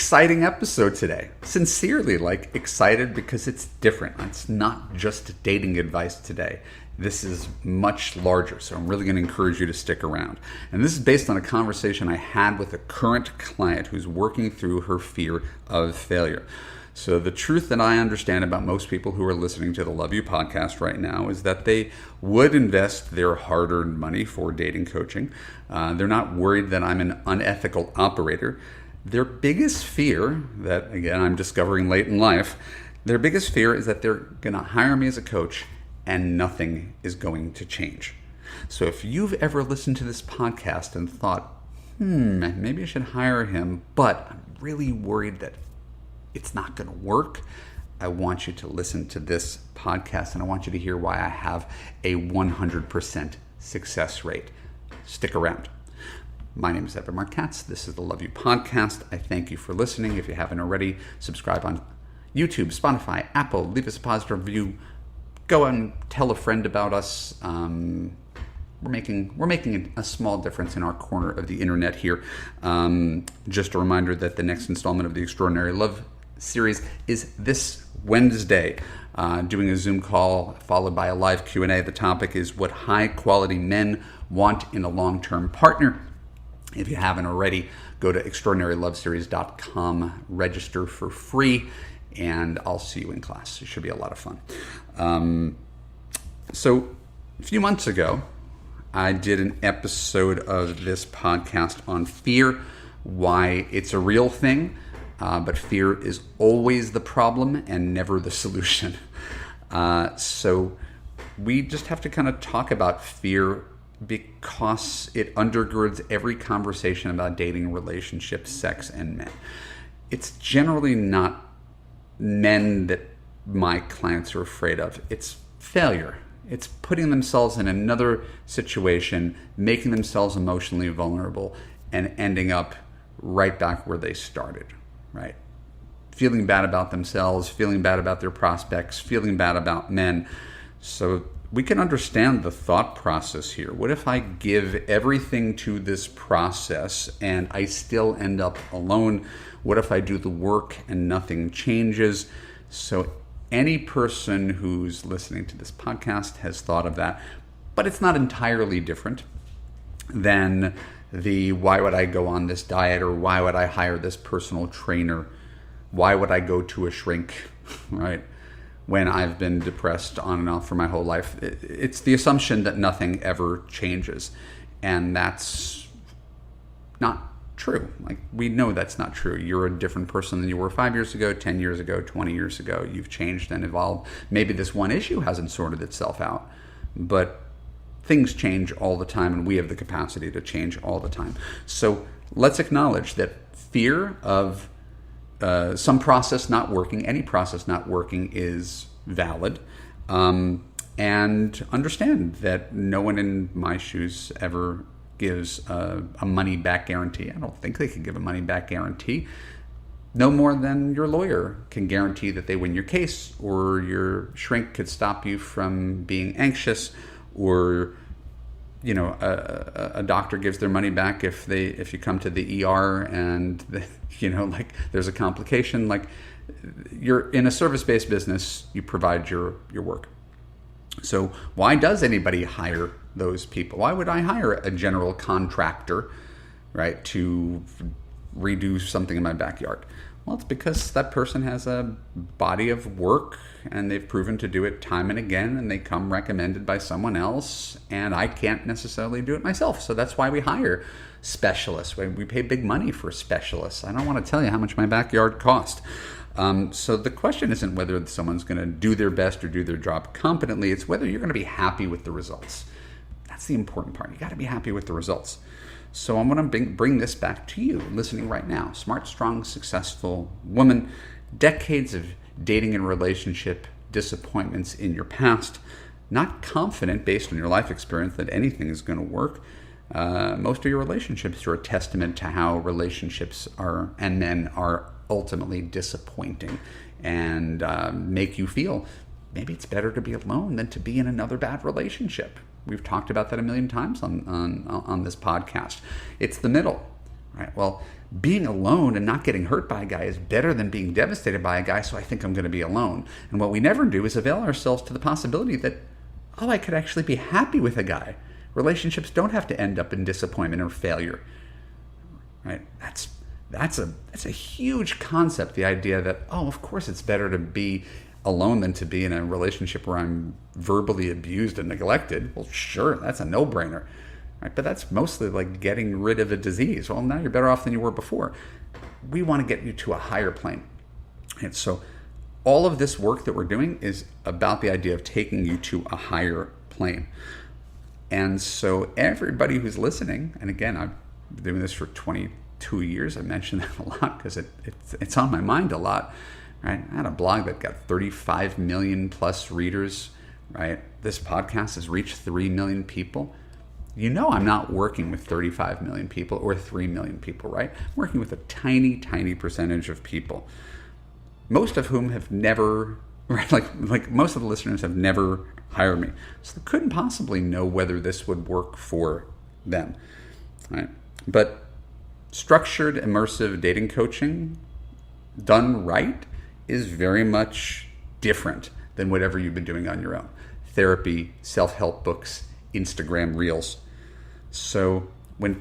exciting episode today. Sincerely, excited because it's different. It's not just dating advice today. This is much larger, so I'm really going to encourage you to stick around. And this is based on a conversation I had with a current client who's working through her fear of failure. So the truth that I understand about most people who are listening to the Love You podcast right now is that they would invest their hard-earned money for dating coaching. They're not worried that I'm an unethical operator. Their biggest fear, that again I'm discovering late in life, their biggest fear is that they're going to hire me as a coach and nothing is going to change. So if you've ever listened to this podcast and thought, maybe I should hire him, but I'm really worried that it's not going to work, I want you to listen to this podcast and I want you to hear why I have a 100% success rate. Stick around. My name is Evan Mark Katz. This is the Love You podcast. I thank you for listening. If you haven't already, subscribe on YouTube, Spotify, Apple. Leave us a positive review. Go and tell a friend about us. We're making a small difference in our corner of the internet here. Just a reminder that the next installment of the Extraordinary Love series is this Wednesday. Doing a Zoom call followed by a live Q&A. The topic is what high-quality men want in a long-term partner. If you haven't already, go to extraordinaryloveseries.com, register for free, and I'll see you in class. It should be a lot of fun. So a few months ago, I did an episode of this podcast on fear, why it's a real thing, but fear is always the problem and never the solution. So we just have to kind of talk about fear because it undergirds every conversation about dating, relationships, sex, and men. It's generally not men that my clients are afraid of. It's failure. It's putting themselves in another situation, making themselves emotionally vulnerable, and ending up right back where they started, right? Feeling bad about themselves, feeling bad about their prospects, feeling bad about men. So we can understand the thought process here. What if I give everything to this process and I still end up alone? What if I do the work and nothing changes? So any person who's listening to this podcast has thought of that, but it's not entirely different than the why would I go on this diet, or why would I hire this personal trainer? Why would I go to a shrink, right? When I've been depressed on and off for my whole life. It's the assumption that nothing ever changes. And that's not true. We know that's not true. You're a different person than you were 5 years ago, 10 years ago, 20 years ago. You've changed and evolved. Maybe this one issue hasn't sorted itself out, but things change all the time, and we have the capacity to change all the time. So let's acknowledge that fear of some process not working, any process not working, is valid, and understand that no one in my shoes ever gives a money-back guarantee. I don't think they can give a money-back guarantee, no more than your lawyer can guarantee that they win your case, or your shrink could stop you from being anxious, or a doctor gives their money back if you come to the ER and there's a complication. You're in a service-based business, you provide your work. So why does anybody hire those people? Why would I hire a general contractor, right, to redo something in my backyard? Well, it's because that person has a body of work and they've proven to do it time and again, and they come recommended by someone else, and I can't necessarily do it myself. So that's why we hire specialists. We pay big money for specialists. I don't want to tell you how much my backyard cost. So the question isn't whether someone's going to do their best or do their job competently. It's whether you're going to be happy with the results. That's the important part. You got to be happy with the results. So I'm going to bring this back to you listening right now. Smart, strong, successful woman, decades of dating and relationship disappointments in your past, not confident based on your life experience that anything is going to work. Most of your relationships are a testament to how relationships are and men are ultimately disappointing and make you feel maybe it's better to be alone than to be in another bad relationship. We've talked about that a million times on this podcast. It's the middle. right? Well, being alone and not getting hurt by a guy is better than being devastated by a guy, so I think I'm going to be alone. And what we never do is avail ourselves to the possibility that, I could actually be happy with a guy. Relationships don't have to end up in disappointment or failure, right? That's a huge concept, the idea that, of course it's better to be alone than to be in a relationship where I'm verbally abused and neglected. Well, sure, that's a no-brainer. Right? But that's mostly like getting rid of a disease. Well, now you're better off than you were before. We want to get you to a higher plane. And so all of this work that we're doing is about the idea of taking you to a higher plane. And so everybody who's listening, and again, I've been doing this for 22 years. I mention that a lot because it's on my mind a lot. Right? I had a blog that got 35 million plus readers. Right? This podcast has reached 3 million people. I'm not working with 35 million people or 3 million people, right? I'm working with a tiny, tiny percentage of people, most of whom have never, right? Like most of the listeners have never hired me. So they couldn't possibly know whether this would work for them, right? But structured, immersive dating coaching done right is very much different than whatever you've been doing on your own. Therapy, self-help books, Instagram reels. So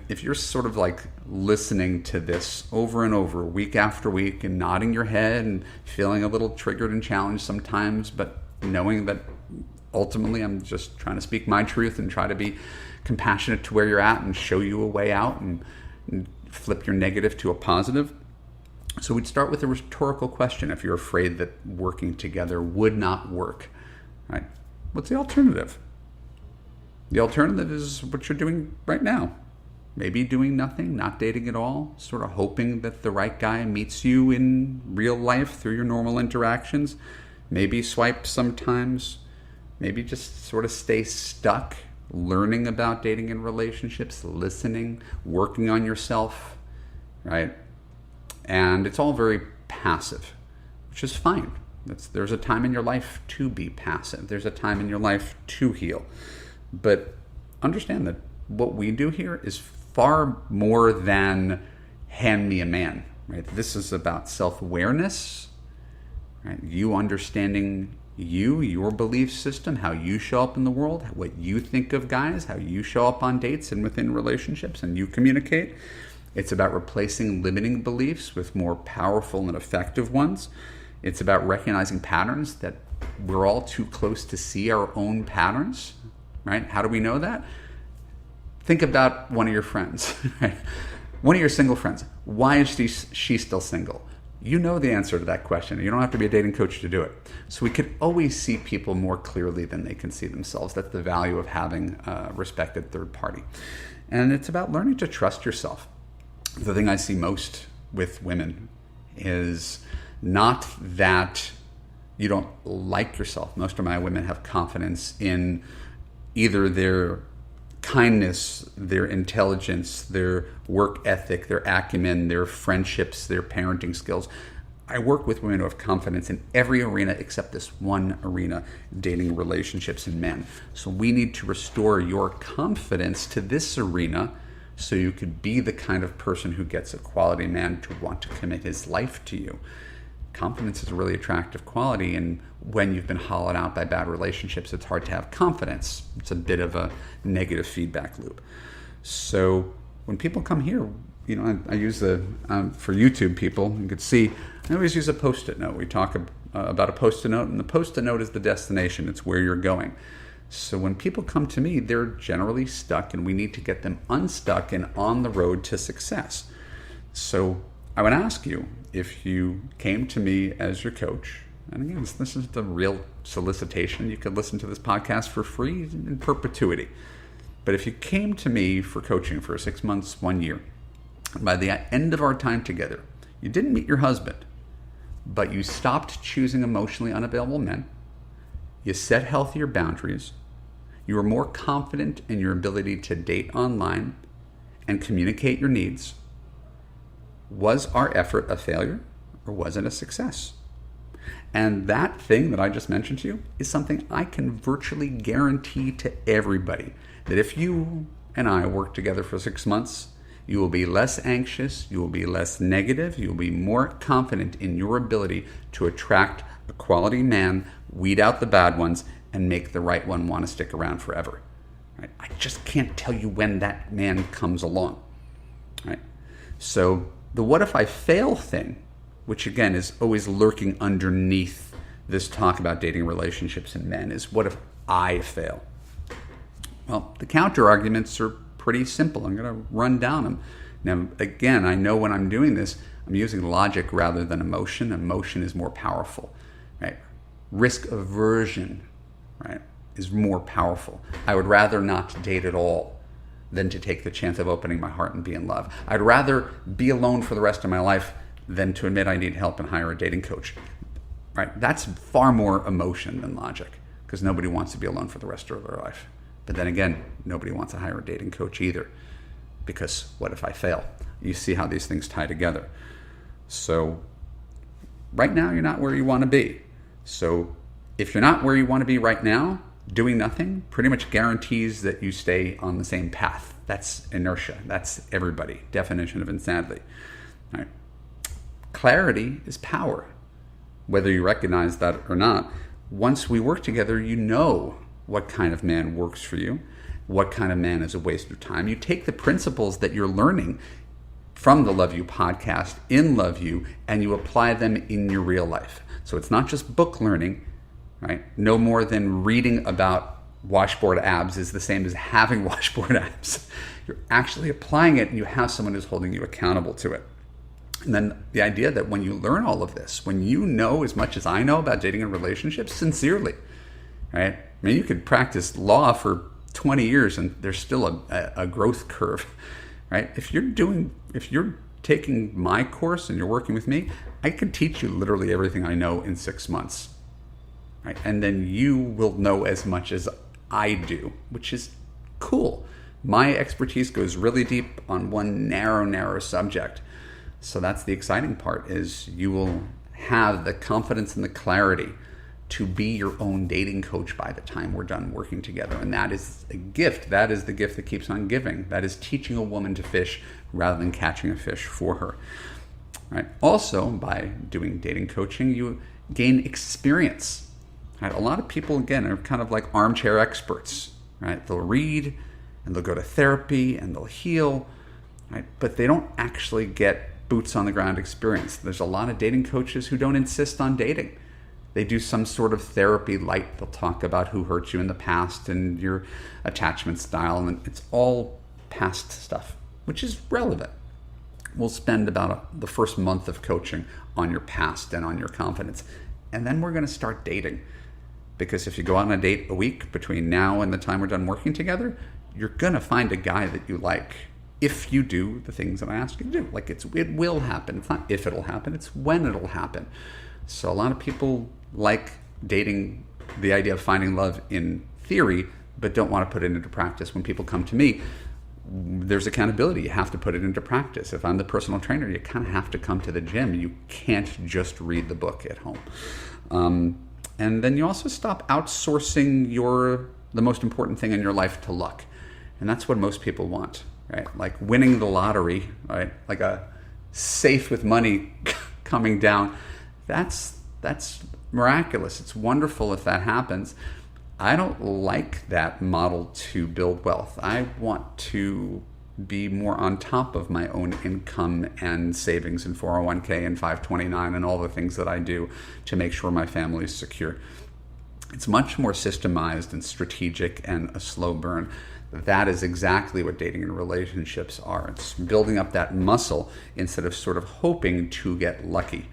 if you're sort of like listening to this over and over, week after week, and nodding your head and feeling a little triggered and challenged sometimes, but knowing that ultimately I'm just trying to speak my truth and try to be compassionate to where you're at and show you a way out and flip your negative to a positive. So we'd start with a rhetorical question. If you're afraid that working together would not work, right? What's the alternative? The alternative is what you're doing right now. Maybe doing nothing, not dating at all, sort of hoping that the right guy meets you in real life through your normal interactions. Maybe swipe sometimes. Maybe just sort of stay stuck, learning about dating and relationships, listening, working on yourself, right? And it's all very passive, which is fine. There's a time in your life to be passive. There's a time in your life to heal. But understand that what we do here is far more than hand me a man, right? This is about self-awareness, right? You understanding your belief system, how you show up in the world, what you think of guys, how you show up on dates and within relationships, and you communicate. It's about replacing limiting beliefs with more powerful and effective ones. It's about recognizing patterns that we're all too close to see our own patterns, right? How do we know that? Think about one of your friends, right? One of your single friends. Why is she still single? You know the answer to that question. You don't have to be a dating coach to do it. So we can always see people more clearly than they can see themselves. That's the value of having a respected third party. And it's about learning to trust yourself. The thing I see most with women is not that you don't like yourself. Most of my women have confidence in either their kindness, their intelligence, their work ethic, their acumen, their friendships, their parenting skills. I work with women who have confidence in every arena except this one arena, dating, relationships, and men. So we need to restore your confidence to this arena so you could be the kind of person who gets a quality man to want to commit his life to you. Confidence is a really attractive quality, and when you've been hollowed out by bad relationships, it's hard to have confidence. It's a bit of a negative feedback loop. So when people come here, I use for YouTube people, you could see, I always use a Post-it note. We talk about a Post-it note, and the Post-it note is the destination. It's where you're going. So when people come to me, they're generally stuck, and we need to get them unstuck and on the road to success. So I would ask you, if you came to me as your coach, and again, this is the real solicitation. You could listen to this podcast for free in perpetuity. But if you came to me for coaching for 6 months, 1 year, by the end of our time together, you didn't meet your husband, but you stopped choosing emotionally unavailable men, you set healthier boundaries, you were more confident in your ability to date online and communicate your needs, was our effort a failure or was it a success? And that thing that I just mentioned to you is something I can virtually guarantee to everybody, that if you and I work together for 6 months You will be less anxious, you will be less negative, you will be more confident in your ability to attract a quality man, weed out the bad ones, and make the right one want to stick around forever. Right? I just can't tell you when that man comes along. Right? So the what if I fail thing, which again is always lurking underneath this talk about dating relationships and men, is what if I fail? Well, the counter arguments are pretty simple. I'm going to run down them. Now, again, I know when I'm doing this, I'm using logic rather than emotion. Emotion is more powerful, right? Risk aversion, right, is more powerful. I would rather not date at all than to take the chance of opening my heart and be in love. I'd rather be alone for the rest of my life than to admit I need help and hire a dating coach, right? That's far more emotion than logic, because nobody wants to be alone for the rest of their life. But then again, nobody wants to hire a dating coach either, because what if I fail? You see how these things tie together. So right now, you're not where you want to be. So if you're not where you want to be right now, doing nothing pretty much guarantees that you stay on the same path. That's inertia. That's everybody. Definition of insanity. All right. Clarity is power. Whether you recognize that or not, once we work together, you know what kind of man works for you, what kind of man is a waste of time. You take the principles that you're learning from the Love You podcast in Love You, and you apply them in your real life. So it's not just book learning, right? No more than reading about washboard abs is the same as having washboard abs. You're actually applying it, and you have someone who's holding you accountable to it. And then the idea that when you learn all of this, when you know as much as I know about dating and relationships, sincerely, right? I mean, you could practice law for 20 years and there's still a growth curve, right? If you're taking my course and you're working with me, I could teach you literally everything I know in 6 months, right? And then you will know as much as I do, which is cool. My expertise goes really deep on one narrow subject. So that's the exciting part, is you will have the confidence and the clarity to be your own dating coach by the time we're done working together. And that is a gift. That is the gift that keeps on giving. That is teaching a woman to fish rather than catching a fish for her. Right? Also, by doing dating coaching, you gain experience. Right? A lot of people, again, are kind of like armchair experts. Right? They'll read and they'll go to therapy and they'll heal, right? But they don't actually get boots on the ground experience. There's a lot of dating coaches who don't insist on dating. They do some sort of therapy light. They'll talk about who hurt you in the past and your attachment style, and it's all past stuff, which is relevant. We'll spend about the first month of coaching on your past and on your confidence, and then we're going to start dating. Because if you go on a date a week between now and the time we're done working together, you're going to find a guy that you like. If you do the things that I ask you to do. Like it will happen. It's not if it'll happen, it's when it'll happen. So a lot of people like dating, the idea of finding love in theory, but don't want to put it into practice. When people come to me, there's accountability. You have to put it into practice. If I'm the personal trainer, you kind of have to come to the gym. You can't just read the book at home. And then you also stop outsourcing the most important thing in your life to luck. And that's what most people want. Right? Like winning the lottery, right? Like a safe with money coming down. That's miraculous. It's wonderful if that happens. I don't like that model to build wealth. I want to be more on top of my own income and savings and 401k and 529 and all the things that I do to make sure my family is secure. It's much more systemized and strategic and a slow burn. That is exactly what dating and relationships are. It's building up that muscle instead of sort of hoping to get lucky.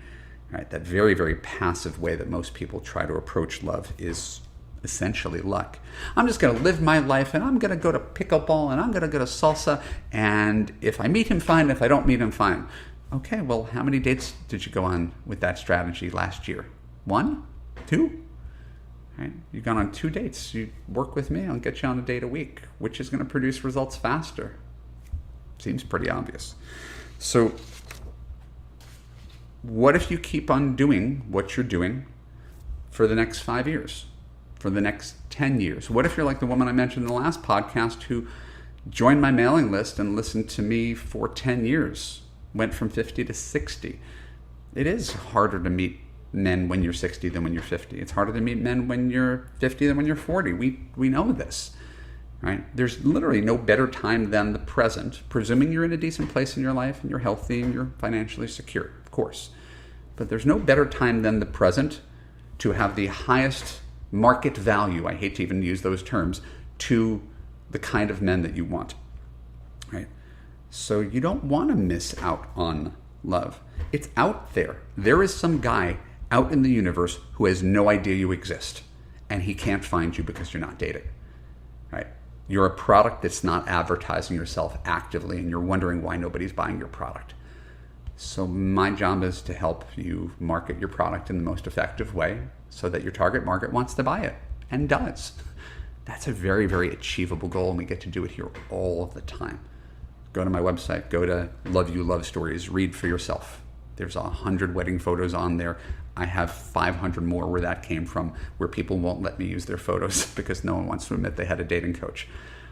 Right? That very, very passive way that most people try to approach love is essentially luck. I'm just going to live my life, and I'm going to go to pickleball, and I'm going to go to salsa, and if I meet him, fine. If I don't meet him, fine. Okay, well, how many dates did you go on with that strategy last year? 1? 2? Right? You've gone on 2 dates. You work with me, I'll get you on a date a week. Which is going to produce results faster? Seems pretty obvious. So what if you keep on doing what you're doing for the next 5 years, for the next 10 years? What if you're like the woman I mentioned in the last podcast who Join my mailing list and listen to me for 10 years. Went from 50 to 60. It is harder to meet men when you're 60 than when you're 50. It's harder to meet men when you're 50 than when you're 40. We know this, right? There's literally no better time than the present, presuming you're in a decent place in your life and you're healthy and you're financially secure, of course. But there's no better time than the present to have the highest market value, I hate to even use those terms, to the kind of men that you want, right? So you don't want to miss out on love. It's out there. There is some guy out in the universe who has no idea you exist, and he can't find you because you're not dating, right? You're a product that's not advertising yourself actively, and you're wondering why nobody's buying your product. So my job is to help you market your product in the most effective way so that your target market wants to buy it, and does. That's a very, very achievable goal, and we get to do it here all of the time. Go to my website, go to Love You Love Stories, read for yourself. There's 100 wedding photos on there. I have 500 more where that came from, where people won't let me use their photos because no one wants to admit they had a dating coach.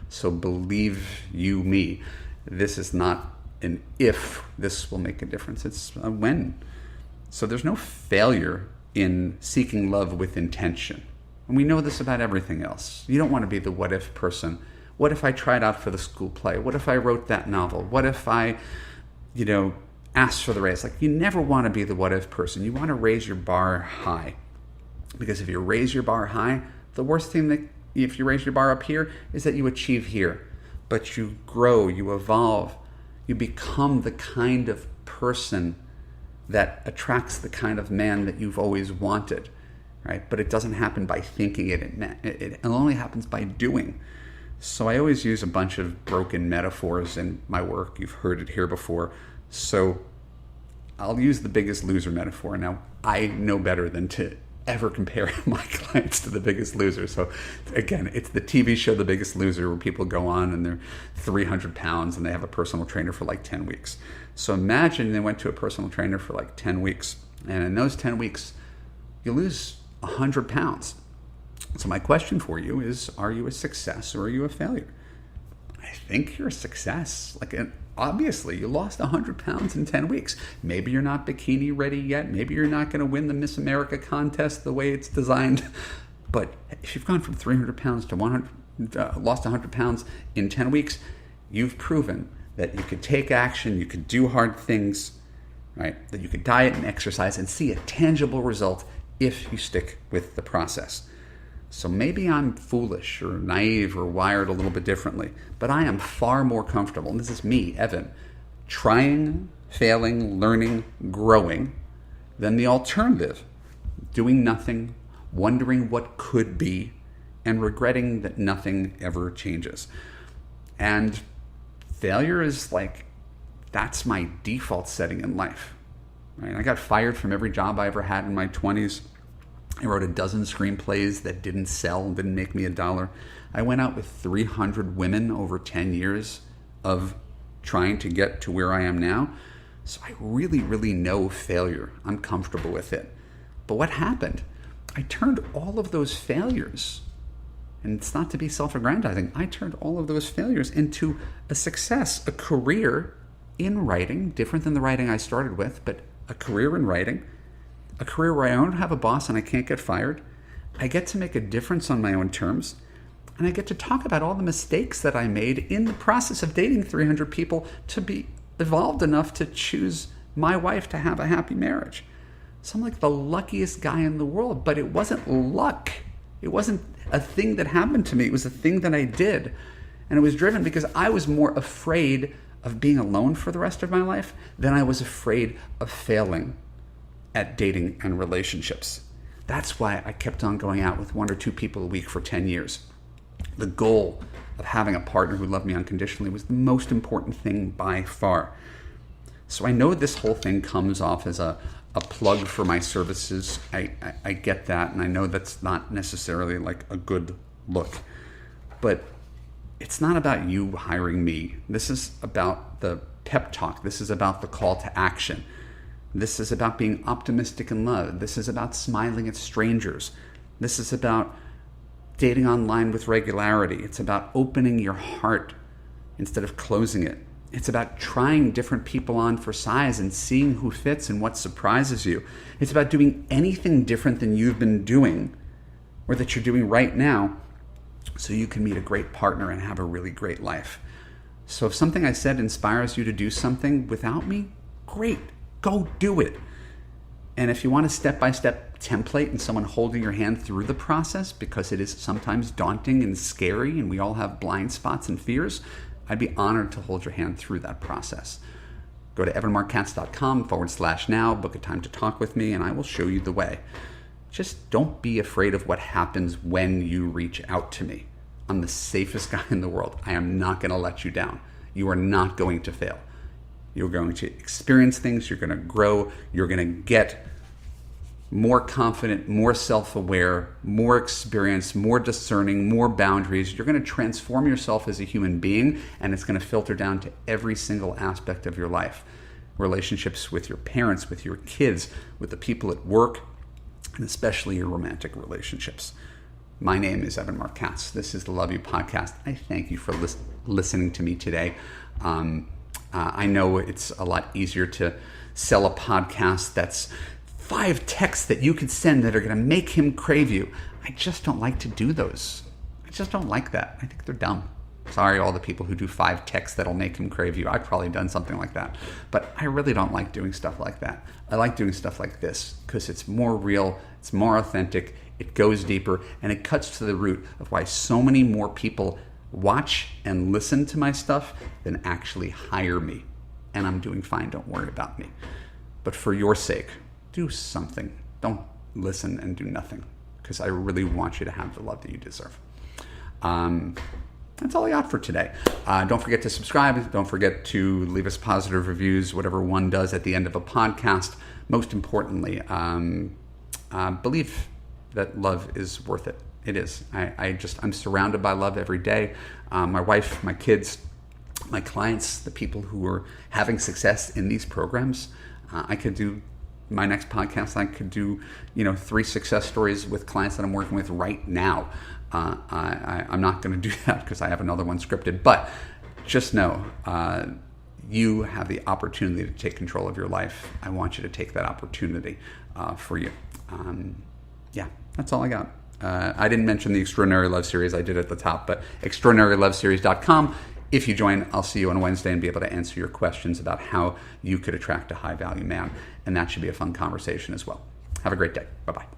So believe you me, this is not an if this will make a difference, it's a when. So there's no failure in seeking love with intention. And we know this about everything else. You don't want to be the what if person. What if I tried out for the school play? What if I wrote that novel? What if I, asked for the raise? Like, you never want to be the what if person. You want to raise your bar high. Because if you raise your bar high, the worst thing that, if you raise your bar up here, is that you achieve here. But you grow, you evolve, you become the kind of person that attracts the kind of man that you've always wanted. Right? But it doesn't happen by thinking it. It only happens by doing. So I always use a bunch of broken metaphors in my work. You've heard it here before. So I'll use the Biggest Loser metaphor. Now, I know better than to ever compare my clients to The Biggest Loser. So again, it's the TV show The Biggest Loser, where people go on and they're 300 pounds and they have a personal trainer for like 10 weeks. So imagine they went to a personal trainer for like 10 weeks. And in those 10 weeks, you lose 100 pounds. So my question for you is, are you a success or are you a failure? I think you're a success. Obviously, you lost 100 pounds in 10 weeks. Maybe you're not bikini ready yet. Maybe you're not going to win the Miss America contest the way it's designed. But if you've gone from 300 pounds to lost 100 pounds in 10 weeks, you've proven that you could take action, you could do hard things, right? That you could diet and exercise and see a tangible result if you stick with the process. So maybe I'm foolish or naive or wired a little bit differently, but I am far more comfortable, and this is me, Evan, trying, failing, learning, growing, than the alternative, doing nothing, wondering what could be, and regretting that nothing ever changes. And failure is that's my default setting in life. Right? I got fired from every job I ever had in my 20s. I wrote a dozen screenplays that didn't sell, didn't make me $1. I went out with 300 women over 10 years of trying to get to where I am now. So I really, really know failure. I'm comfortable with it. But what happened? I turned all of those failures, and it's not to be self-aggrandizing, I turned all of those failures into a success, a career in writing, different than the writing I started with, but a career in writing. A career where I don't have a boss and I can't get fired. I get to make a difference on my own terms. And I get to talk about all the mistakes that I made in the process of dating 300 people to be evolved enough to choose my wife to have a happy marriage. So I'm like the luckiest guy in the world, but it wasn't luck. It wasn't a thing that happened to me. It was a thing that I did. And it was driven because I was more afraid of being alone for the rest of my life than I was afraid of failing at dating and relationships. That's why I kept on going out with 1 or 2 people a week for 10 years. The goal of having a partner who loved me unconditionally was the most important thing by far. So I know this whole thing comes off as a plug for my services. I get that, and I know that's not necessarily a good look. But it's not about you hiring me. This is about the pep talk. This is about the call to action. This is about being optimistic in love. This is about smiling at strangers. This is about dating online with regularity. It's about opening your heart instead of closing it. It's about trying different people on for size and seeing who fits and what surprises you. It's about doing anything different than you've been doing or that you're doing right now so you can meet a great partner and have a really great life. So if something I said inspires you to do something without me, great, go do it. And if you want a step-by-step template and someone holding your hand through the process, because it is sometimes daunting and scary and we all have blind spots and fears, I'd be honored to hold your hand through that process. Go to evanmarckatz.com/now, book a time to talk with me, and I will show you the way. Just don't be afraid of what happens when you reach out to me. I'm the safest guy in the world. I am not going to let you down. You are not going to fail. You're going to experience things. You're going to grow. You're going to get more confident, more self-aware, more experienced, more discerning, more boundaries. You're going to transform yourself as a human being, and it's going to filter down to every single aspect of your life. Relationships with your parents, with your kids, with the people at work, and especially your romantic relationships. My name is Evan Marc Katz. This is the Love You Podcast. I thank you for listening to me today. I know it's a lot easier to sell a podcast that's 5 texts that you could send that are going to make him crave you. I just don't like to do those. I just don't like that. I think they're dumb. Sorry, all the people who do 5 texts that'll make him crave you. I've probably done something like that. But I really don't like doing stuff like that. I like doing stuff like this because it's more real, it's more authentic, it goes deeper, and it cuts to the root of why so many more people watch and listen to my stuff than actually hire me. And I'm doing fine, don't worry about me. But for your sake, do something. Don't listen and do nothing, because I really want you to have the love that you deserve. That's all I got for today. Don't forget to subscribe. Don't forget to leave us positive reviews, whatever one does at the end of a podcast. Most importantly, believe that love is worth it. It is. I'm surrounded by love every day. My wife, my kids, my clients, the people who are having success in these programs. I could do my next podcast. I could do, 3 success stories with clients that I'm working with right now. I'm not going to do that because I have another one scripted. But just know, you have the opportunity to take control of your life. I want you to take that opportunity for you. Yeah, that's all I got. I didn't mention the Extraordinary Love Series. I did at the top, but extraordinaryloveseries.com. If you join, I'll see you on Wednesday and be able to answer your questions about how you could attract a high-value man. And that should be a fun conversation as well. Have a great day. Bye-bye.